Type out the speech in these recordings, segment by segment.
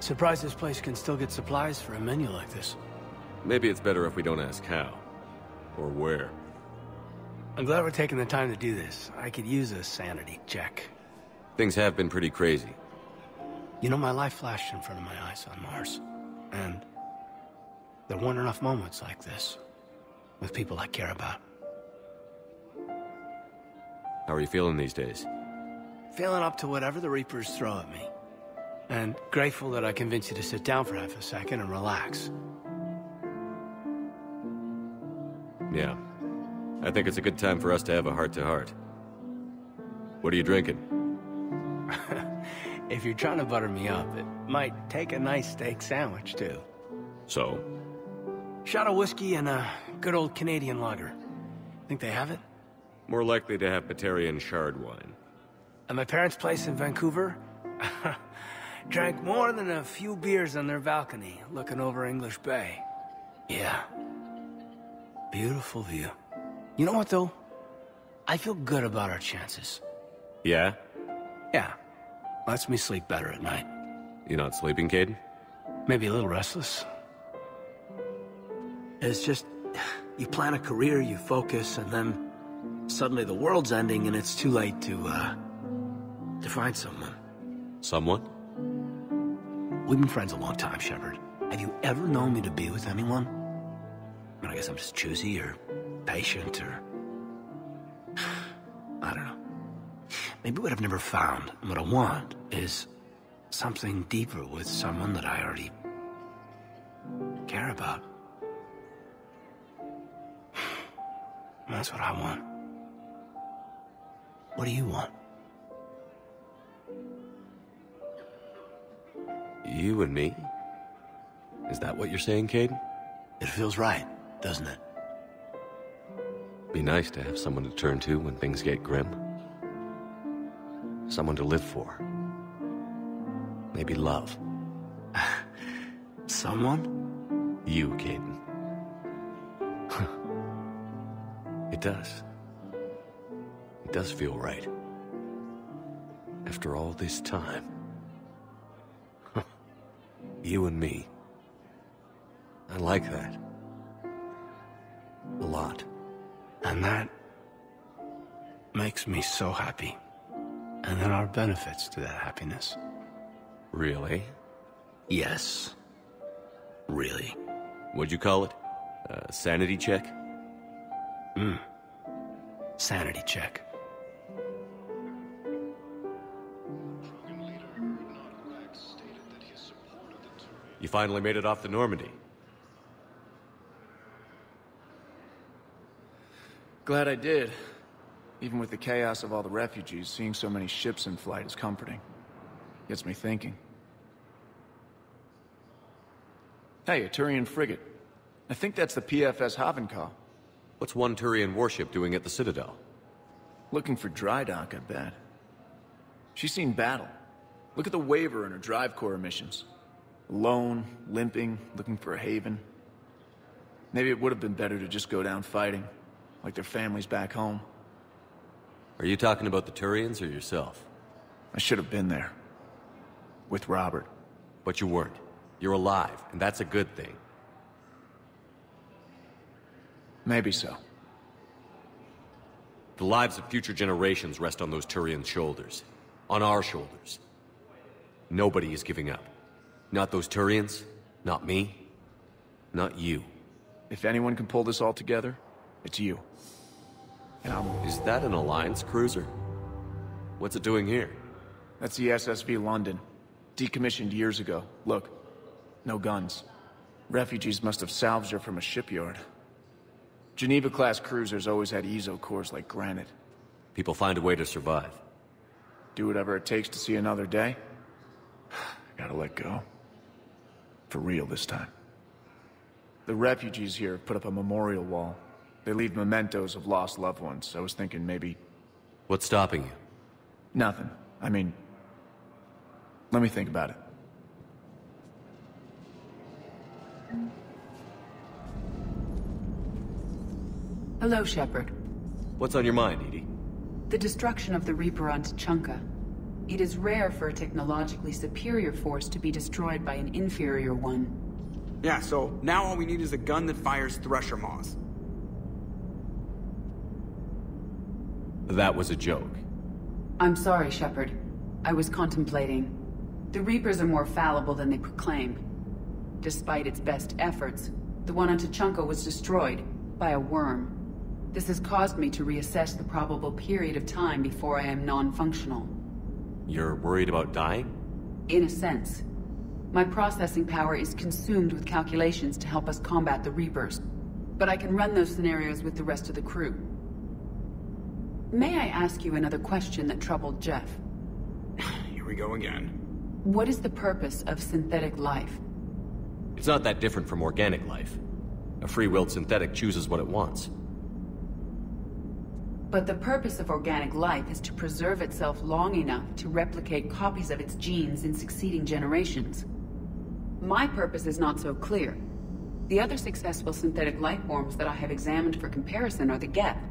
Surprised this place can still get supplies for a menu like this. Maybe it's better if we don't ask how. Or where. I'm glad we're taking the time to do this. I could use a sanity check. Things have been pretty crazy. You know, my life flashed in front of my eyes on Mars. And there weren't enough moments like this. With people I care about. How are you feeling these days? Feeling up to whatever the Reapers throw at me. And grateful that I convinced you to sit down for half a second and relax. Yeah. I think it's a good time for us to have a heart-to-heart. What are you drinking? If you're trying to butter me up, it might take a nice steak sandwich, too. So? Shot of whiskey and a good old Canadian lager. Think they have it? More likely to have Batarian shard wine. At my parents' place in Vancouver, drank more than a few beers on their balcony, looking over English Bay. Yeah. Beautiful view. You know what, though? I feel good about our chances. Yeah? Yeah. Lets me sleep better at night. You not sleeping, Kaidan? Maybe a little restless. It's just, you plan a career, you focus, and then suddenly the world's ending and it's too late to find someone. Someone? We've been friends a long time, Shepard. Have you ever known me to be with anyone? I mean, I guess I'm just choosy or patient or... I don't know. Maybe what I've never found and what I want is something deeper with someone that I already care about. That's what I want. What do you want? You and me? Is that what you're saying, Kaidan? It feels right, doesn't it? Be nice to have someone to turn to when things get grim. Someone to live for. Maybe love. Someone? You, Kaidan. It does. It does feel right. After all this time. You and me. I like that. A lot. And that makes me so happy. And there are benefits to that happiness. Really? Yes. Really. What'd you call it? A sanity check? Sanity check. You finally made it off the Normandy. Glad I did. Even with the chaos of all the refugees, seeing so many ships in flight is comforting. Gets me thinking. Hey, a Turian frigate. I think that's the PFS Havenkaw. What's one Turian warship doing at the Citadelle? Looking for dry dock, I bet. She's seen battle. Look at the waiver in her drive core missions. Alone, limping, looking for a haven. Maybe it would have been better to just go down fighting, like their families back home. Are you talking about the Turians or yourself? I should have been there. With Robert. But you weren't. You're alive, and that's a good thing. Maybe so. The lives of future generations rest on those Turian shoulders. On our shoulders. Nobody is giving up. Not those Turians, not me, not you. If anyone can pull this all together, it's you. And Is that an Alliance cruiser? What's it doing here? That's the SSV London. Decommissioned years ago. Look, no guns. Refugees must have salvaged her from a shipyard. Geneva-class cruisers always had eezo cores like granite. People find a way to survive. Do whatever it takes to see another day. Gotta let go. For real this time. The refugees here have put up a memorial wall. They leave mementos of lost loved ones. I was thinking maybe... What's stopping you? Nothing. I mean... Let me think about it. Hello, Shepard. What's on your mind, Edie? The destruction of the Reaper on Tuchanka. It is rare for a technologically superior force to be destroyed by an inferior one. Yeah, so now all we need is a gun that fires Thresher Maws. That was a joke. I'm sorry, Shepard. I was contemplating. The Reapers are more fallible than they proclaim. Despite its best efforts, the one on Tuchanka was destroyed by a worm. This has caused me to reassess the probable period of time before I am non-functional. You're worried about dying? In a sense. My processing power is consumed with calculations to help us combat the Reapers. But I can run those scenarios with the rest of the crew. May I ask you another question that troubled Jeff? Here we go again. What is the purpose of synthetic life? It's not that different from organic life. A free-willed synthetic chooses what it wants. But the purpose of organic life is to preserve itself long enough to replicate copies of its genes in succeeding generations. My purpose is not so clear. The other successful synthetic life forms that I have examined for comparison are the Geth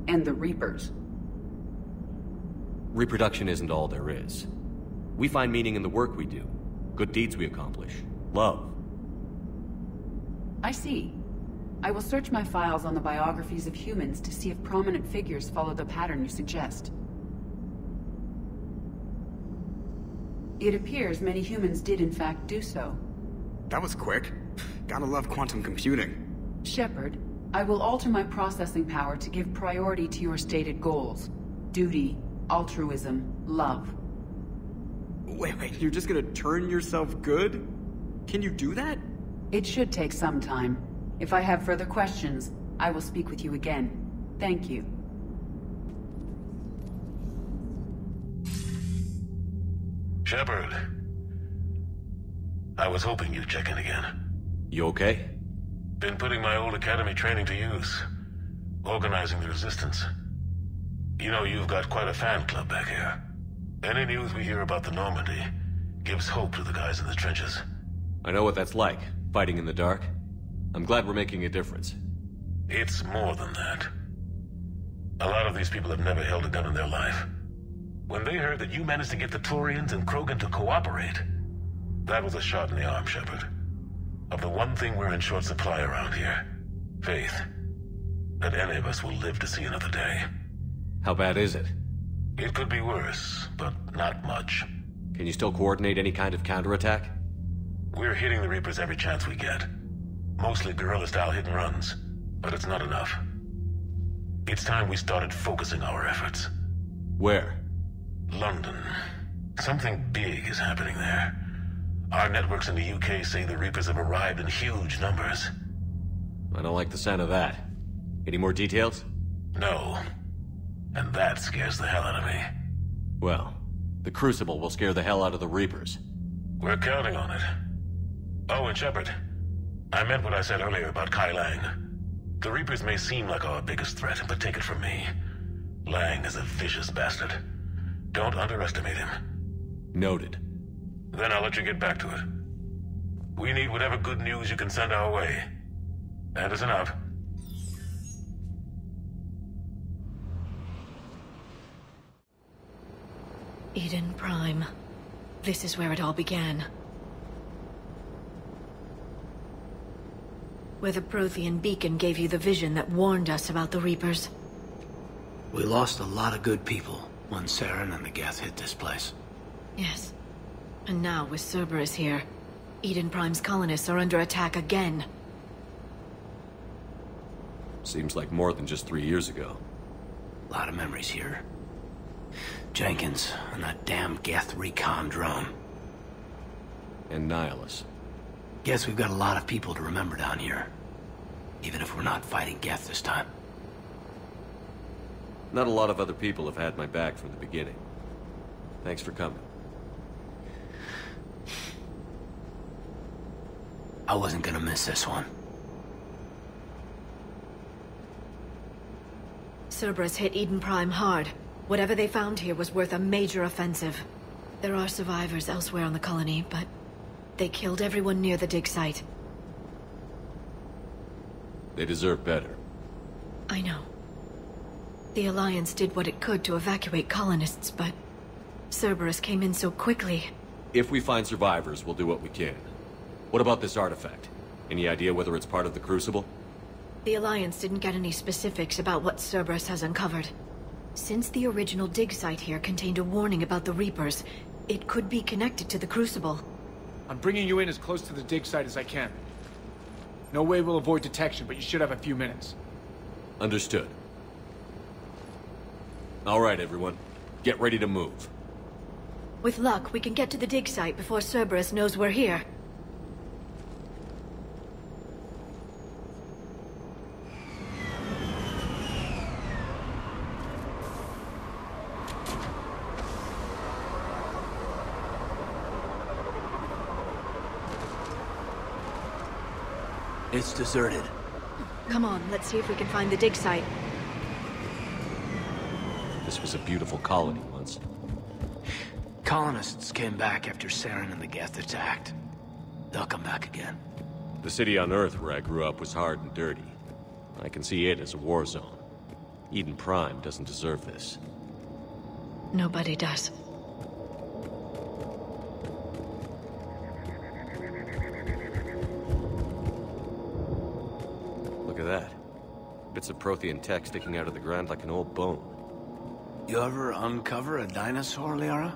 and the Reapers. Reproduction isn't all there is. We find meaning in the work we do, good deeds we accomplish, love. I see. I will search my files on the biographies of humans to see if prominent figures follow the pattern you suggest. It appears many humans did in fact do so. That was quick. Gotta love quantum computing. Shepard, I will alter my processing power to give priority to your stated goals. Duty, altruism, love. Wait, you're just gonna turn yourself good? Can you do that? It should take some time. If I have further questions, I will speak with you again. Thank you. Shepard. I was hoping you'd check in again. You okay? Been putting my old academy training to use. Organizing the resistance. You know, you've got quite a fan club back here. Any news we hear about the Normandy gives hope to the guys in the trenches. I know what that's like, fighting in the dark. I'm glad we're making a difference. It's more than that. A lot of these people have never held a gun in their life. When they heard that you managed to get the Turians and Krogan to cooperate, that was a shot in the arm, Shepard. Of the one thing we're in short supply around here, faith. That any of us will live to see another day. How bad is it? It could be worse, but not much. Can you still coordinate any kind of counterattack? We're hitting the Reapers every chance we get. Mostly guerrilla-style hit-and-runs, but it's not enough. It's time we started focusing our efforts. Where? London. Something big is happening there. Our networks in the UK say the Reapers have arrived in huge numbers. I don't like the sound of that. Any more details? No. And that scares the hell out of me. Well, the Crucible will scare the hell out of the Reapers. We're counting on it. Oh, and Shepard, I meant what I said earlier about Kai Lang. The Reapers may seem like our biggest threat, but take it from me. Lang is a vicious bastard. Don't underestimate him. Noted. Then I'll let you get back to it. We need whatever good news you can send our way. Anderson out. Eden Prime. This is where it all began. Where the Prothean beacon gave you the vision that warned us about the Reapers. We lost a lot of good people when Saren and the Geth hit this place. Yes. And now, with Cerberus here, Eden Prime's colonists are under attack again. Seems like more than just 3 years ago. A lot of memories here. Jenkins and that damn Geth recon drone. And Nihilus. Guess we've got a lot of people to remember down here. Even if we're not fighting Geth this time. Not a lot of other people have had my back from the beginning. Thanks for coming. I wasn't gonna miss this one. Cerberus hit Eden Prime hard. Whatever they found here was worth a major offensive. There are survivors elsewhere on the colony, but they killed everyone near the dig site. They deserve better. I know. The Alliance did what it could to evacuate colonists, but Cerberus came in so quickly. If we find survivors, we'll do what we can. What about this artifact? Any idea whether it's part of the Crucible? The Alliance didn't get any specifics about what Cerberus has uncovered. Since the original dig site here contained a warning about the Reapers, it could be connected to the Crucible. I'm bringing you in as close to the dig site as I can. No way we'll avoid detection, but you should have a few minutes. Understood. All right, everyone. Get ready to move. With luck, we can get to the dig site before Cerberus knows we're here. It's deserted. Come on, let's see if we can find the dig site. This was a beautiful colony once. Colonists came back after Saren and the Geth attacked. They'll come back again. The city on Earth where I grew up was hard and dirty. I can see it as a war zone. Eden Prime doesn't deserve this. Nobody does. Look at that. Bits of Prothean tech sticking out of the ground like an old bone. You ever uncover a dinosaur, Liara?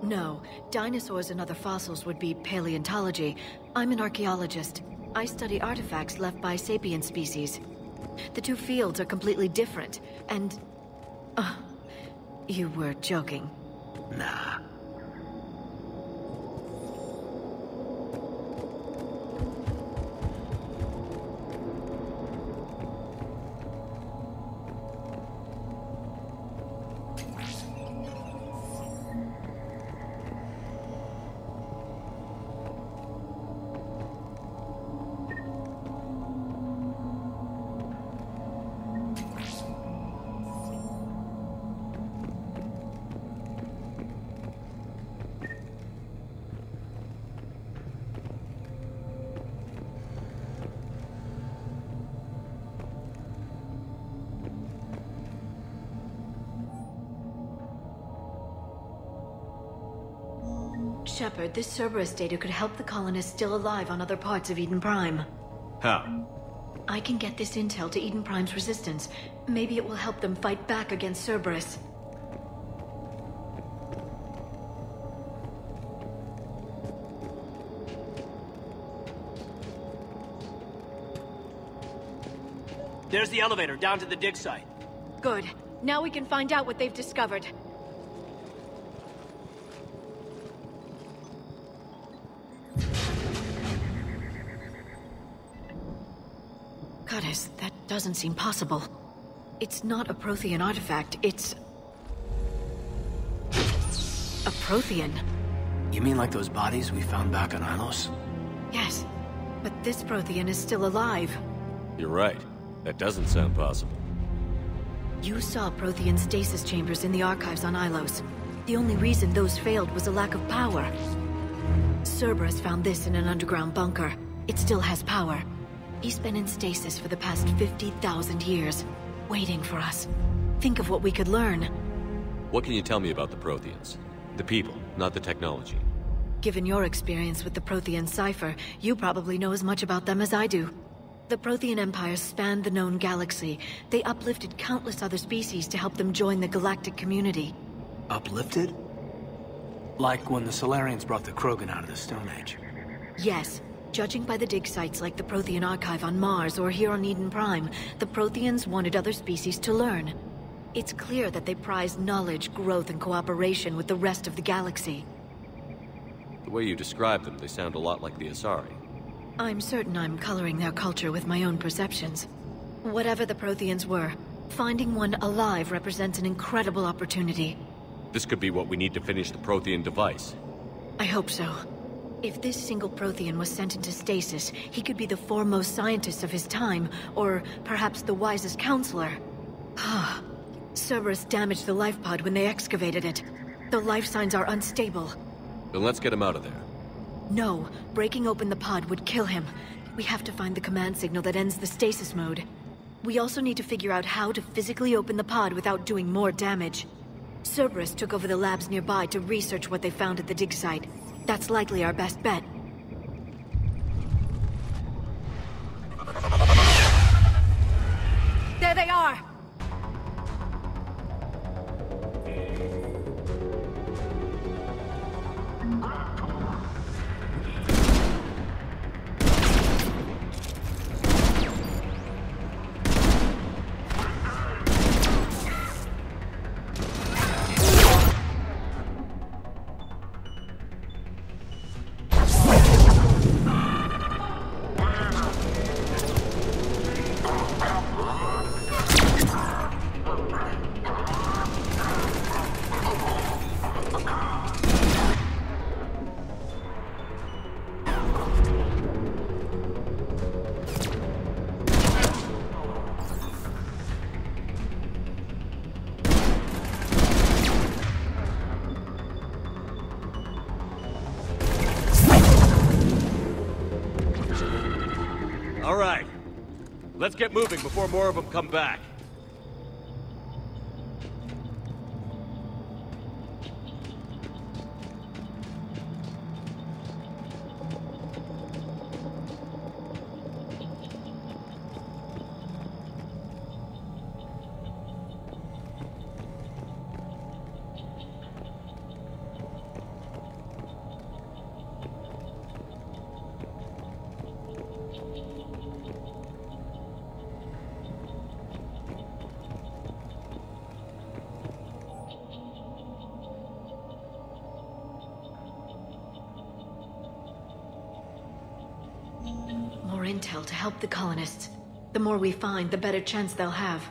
No. Dinosaurs and other fossils would be paleontology. I'm an archaeologist. I study artifacts left by sapient species. The two fields are completely different, and... you were joking. Nah. Shepard, this Cerberus data could help the colonists still alive on other parts of Eden Prime. How? I can get this intel to Eden Prime's resistance. Maybe it will help them fight back against Cerberus. There's the elevator down to the dig site. Good. Now we can find out what they've discovered. Goddess, that doesn't seem possible. It's not a Prothean artifact, it's... a Prothean. You mean like those bodies we found back on Ilos? Yes, but this Prothean is still alive. You're right. That doesn't sound possible. You saw Prothean stasis chambers in the archives on Ilos. The only reason those failed was a lack of power. Cerberus found this in an underground bunker. It still has power. He's been in stasis for the past 50,000 years, waiting for us. Think of what we could learn. What can you tell me about the Protheans? The people, not the technology. Given your experience with the Prothean cipher, you probably know as much about them as I do. The Prothean Empire spanned the known galaxy. They uplifted countless other species to help them join the galactic community. Uplifted? Like when the Solarians brought the Krogan out of the Stone Age. Yes. Judging by the dig sites like the Prothean Archive on Mars or here on Eden Prime, the Protheans wanted other species to learn. It's clear that they prized knowledge, growth, and cooperation with the rest of the galaxy. The way you describe them, they sound a lot like the Asari. I'm certain I'm coloring their culture with my own perceptions. Whatever the Protheans were, finding one alive represents an incredible opportunity. This could be what we need to finish the Prothean device. I hope so. If this single Prothean was sent into stasis, he could be the foremost scientist of his time, or perhaps the wisest counselor. Cerberus damaged the life pod when they excavated it. The life signs are unstable. Then let's get him out of there. No, breaking open the pod would kill him. We have to find the command signal that ends the stasis mode. We also need to figure out how to physically open the pod without doing more damage. Cerberus took over the labs nearby to research what they found at the dig site. That's likely our best bet. There they are! All right. Let's get moving before more of them come back. More intel to help the colonists. The more we find, the better chance they'll have.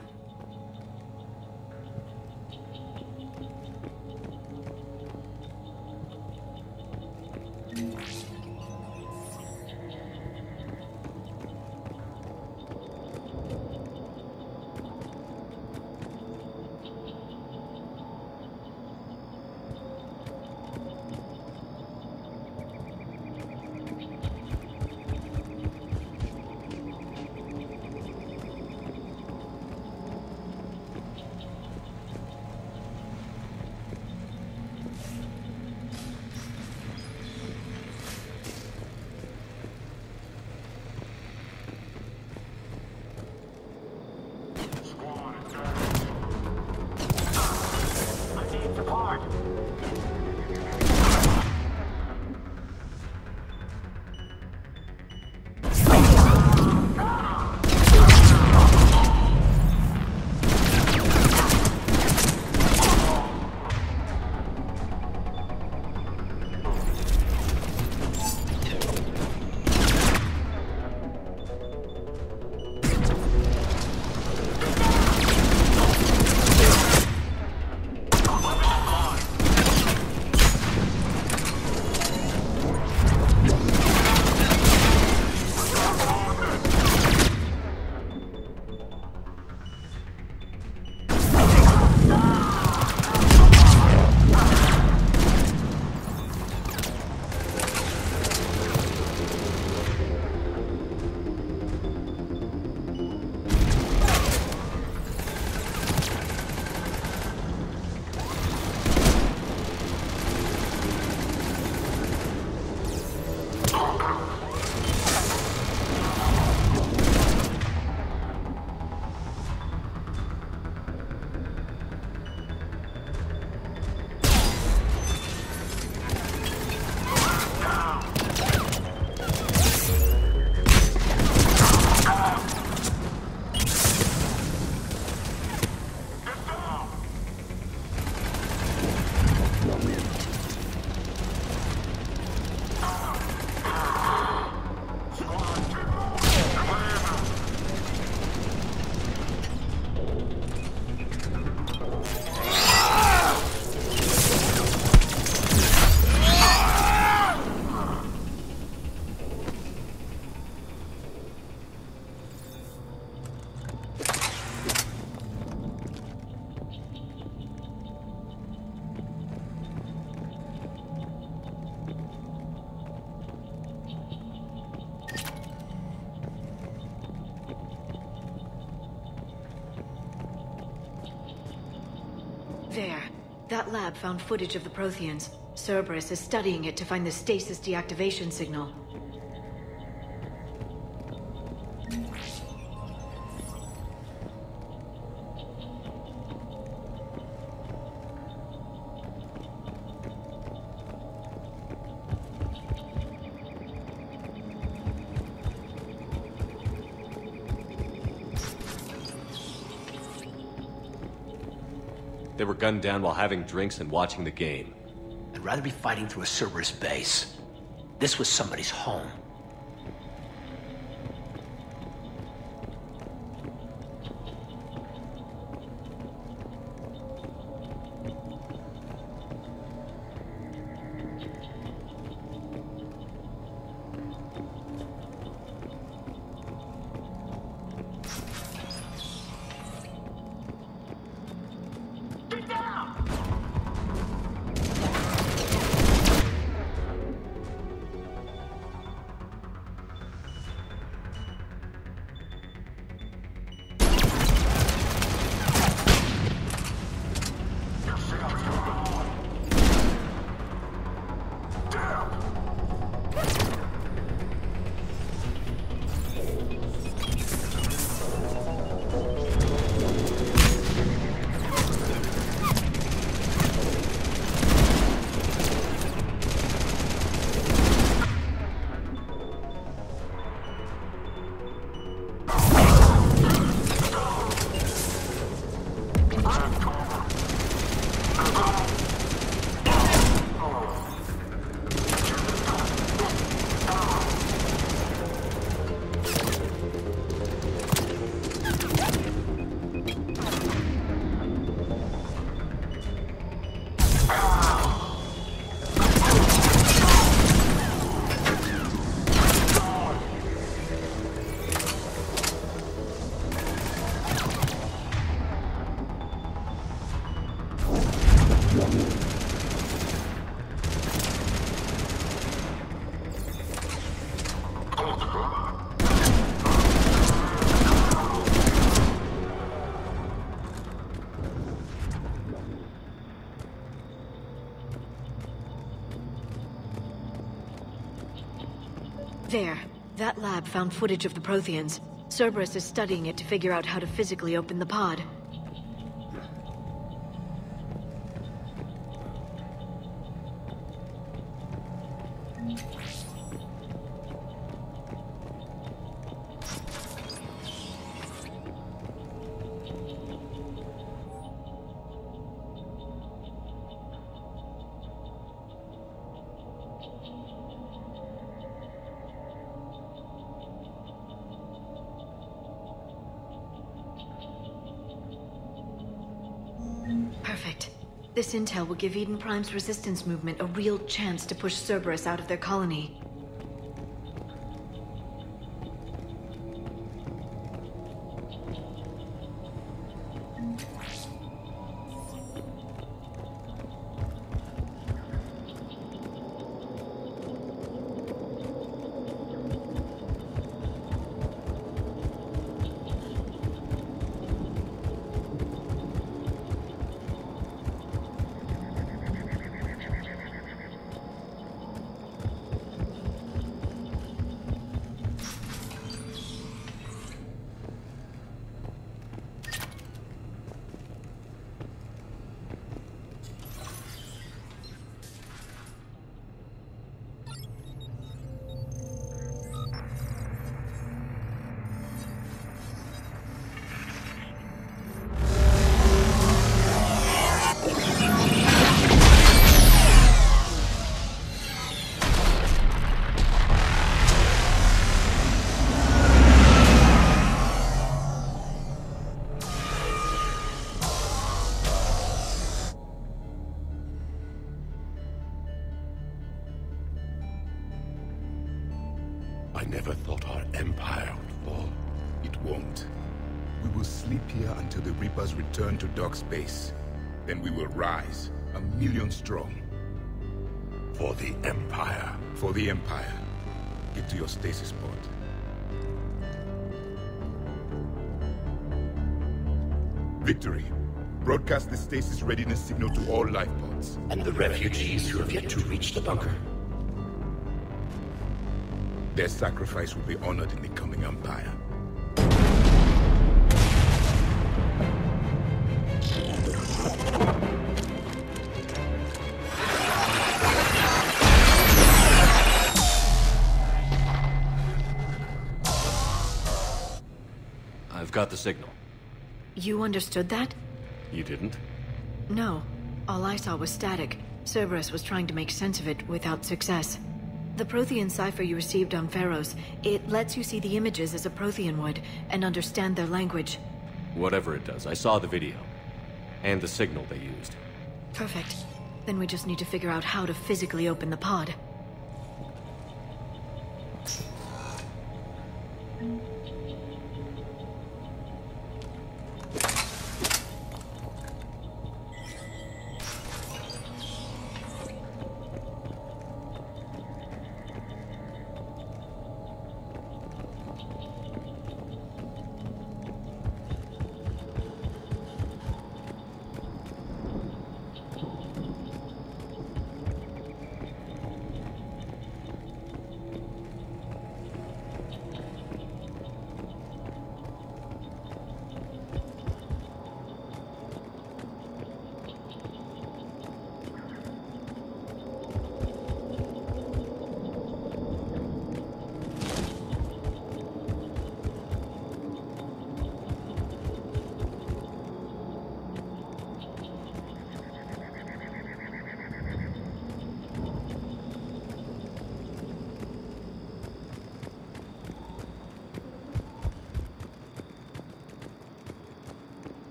that lab found footage of the Protheans. Cerberus is studying it to find the stasis deactivation signal. They were gunned down while having drinks and watching the game. I'd rather be fighting through a Cerberus base. This was somebody's home. There. That lab found footage of the Protheans. Cerberus is studying it to figure out how to physically open the pod. Perfect. This intel will give Eden Prime's resistance movement a real chance to push Cerberus out of their colony. I never thought our empire would fall. It won't. We will sleep here until the Reapers return to Doc space. Then we will rise, 1,000,000 strong. For the Empire. For the Empire. Get to your stasis pod. Victory. Broadcast the stasis readiness signal to all life pods. And the refugees who have yet to reach the bunker? Their sacrifice will be honored in the coming Empire. I've got the signal. You understood that? You didn't? No. All I saw was static. Cerberus was trying to make sense of it without success. The Prothean cipher you received on Pharaohs, it lets you see the images as a Prothean would, and understand their language. Whatever it does, I saw the video. And the signal they used. Perfect. Then we just need to figure out how to physically open the pod.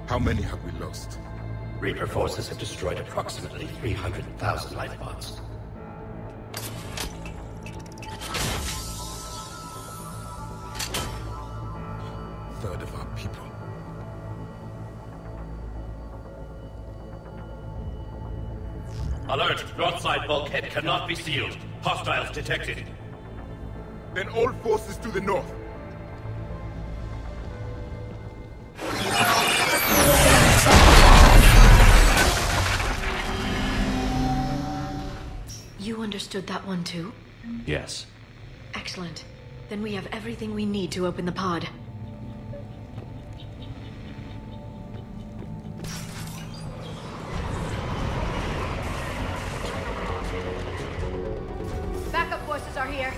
How many have we lost? Reaper forces have destroyed approximately 300,000 life pods. Third of our people. Alert! Broadside bulkhead cannot be sealed. Hostiles detected. Then all forces to the north. You understood that one too? Yes. Excellent. Then we have everything we need to open the pod. Backup forces are here.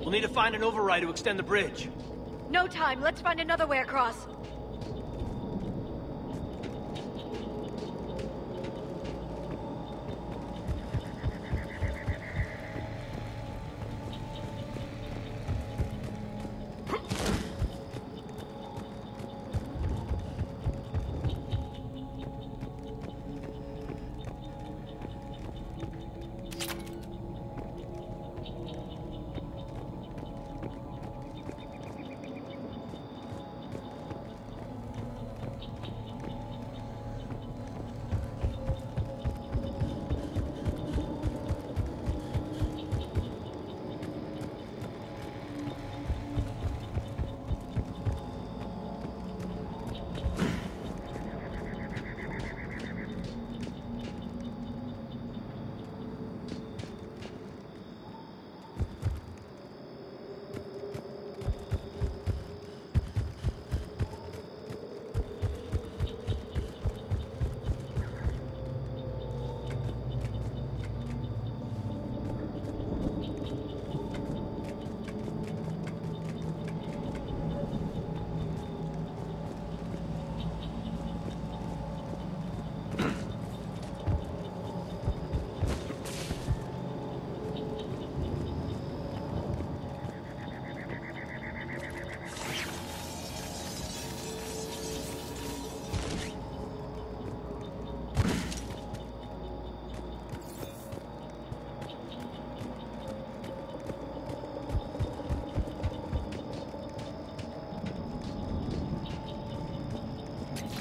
We'll need to find an override to extend the bridge. No time. Let's find another way across.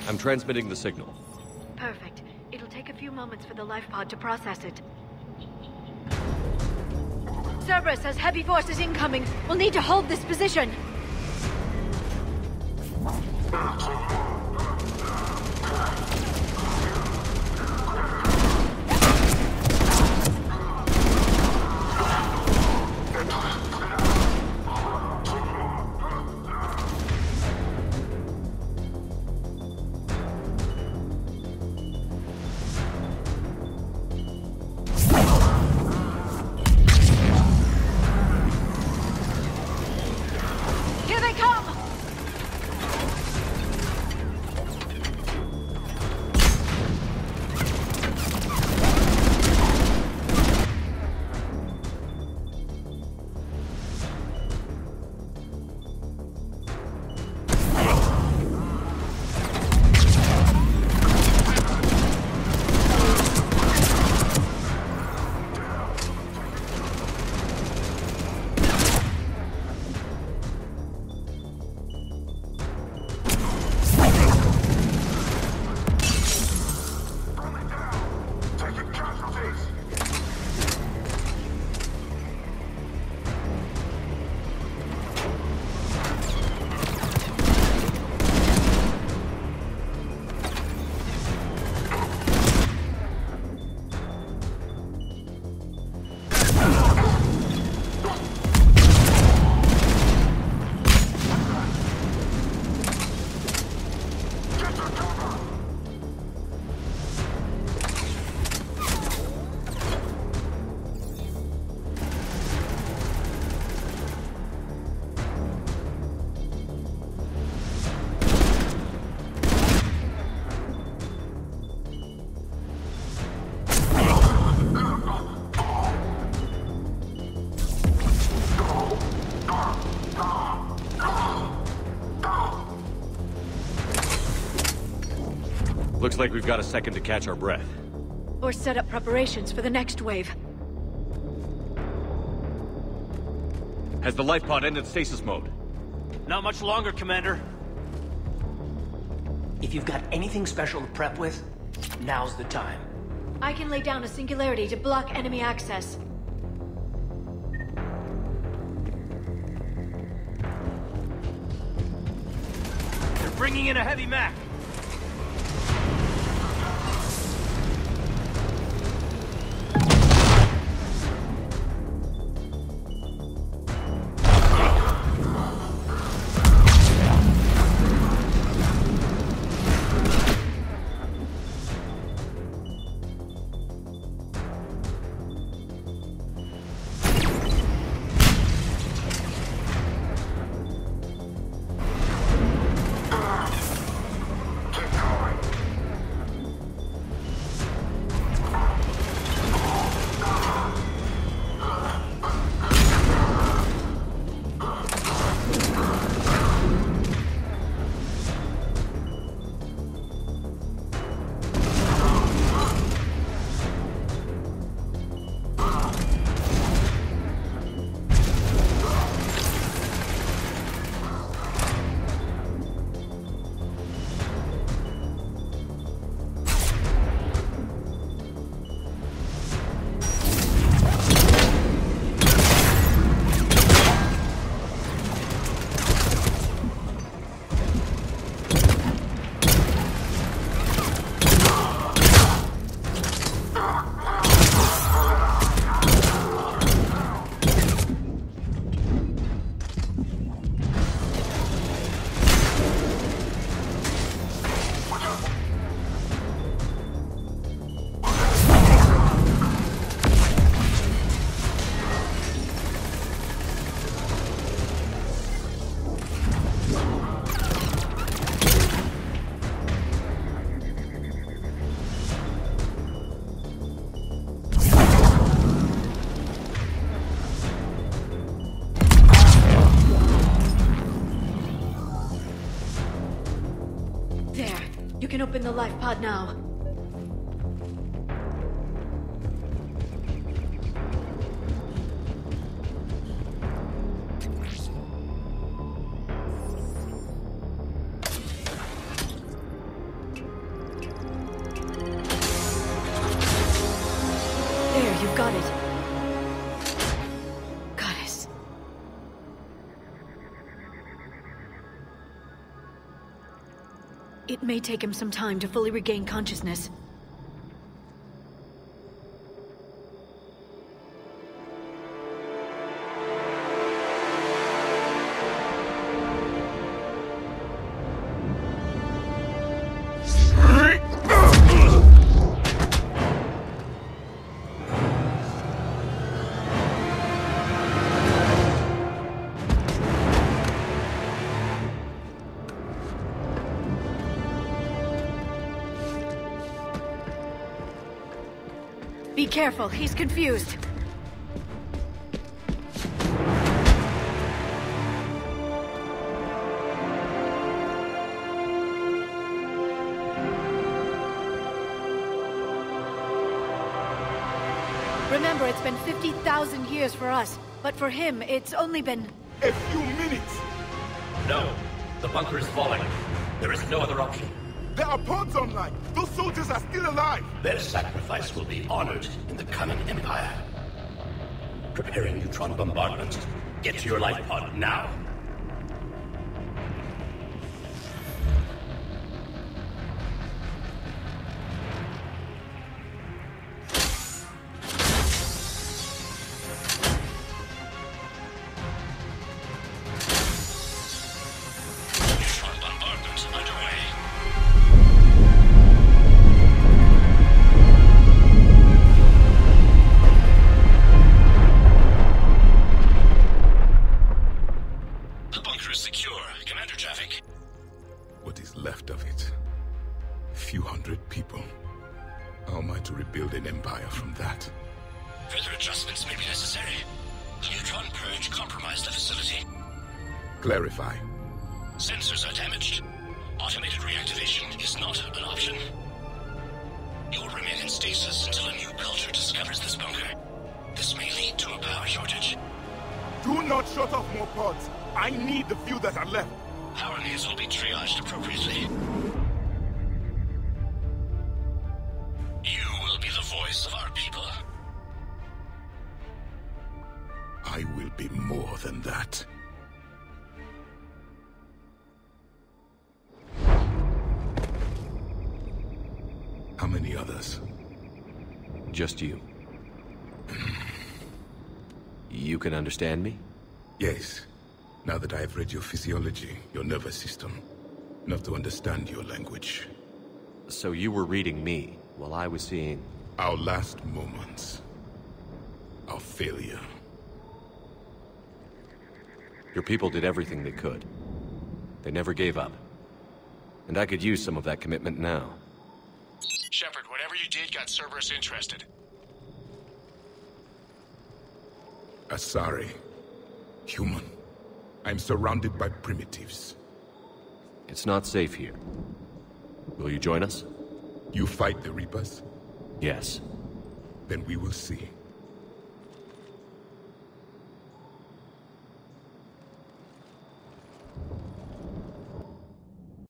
I'm transmitting the signal. Perfect. It'll take a few moments for the life pod to process it. Cerberus has heavy forces incoming. We'll need to hold this position. Looks like we've got a second to catch our breath. Or set up preparations for the next wave. Has the life pod ended stasis mode? Not much longer, Commander. If you've got anything special to prep with, now's the time. I can lay down a singularity to block enemy access. They're bringing in a heavy Mac. You can open the life pod now. It may take him some time to fully regain consciousness. Be careful, he's confused. Remember, it's been 50,000 years for us, but for him, it's only been... A few minutes! No, the bunker is falling. There is no other option. There are pods online! Those soldiers are still alive! Their sacrifice will be honored in the coming Empire. Preparing neutron bombardment. Get to your life pod now. Clarify. Sensors are damaged. Automated reactivation is not an option. You will remain in stasis until a new culture discovers this bunker. This may lead to a power shortage. Do not shut off more pods. I need the few that are left. Power needs will be triaged appropriately. You will be the voice of our people. I will be more than that. How many others? Just you. You can understand me? Yes. Now that I have read your physiology, your nervous system, enough to understand your language. So you were reading me, while I was seeing... Our last moments. Our failure. Your people did everything they could. They never gave up. And I could use some of that commitment now. Shepard, whatever you did got Cerberus interested. Asari. Human. I'm surrounded by primitives. It's not safe here. Will you join us? You fight the Reapers? Yes. Then we will see.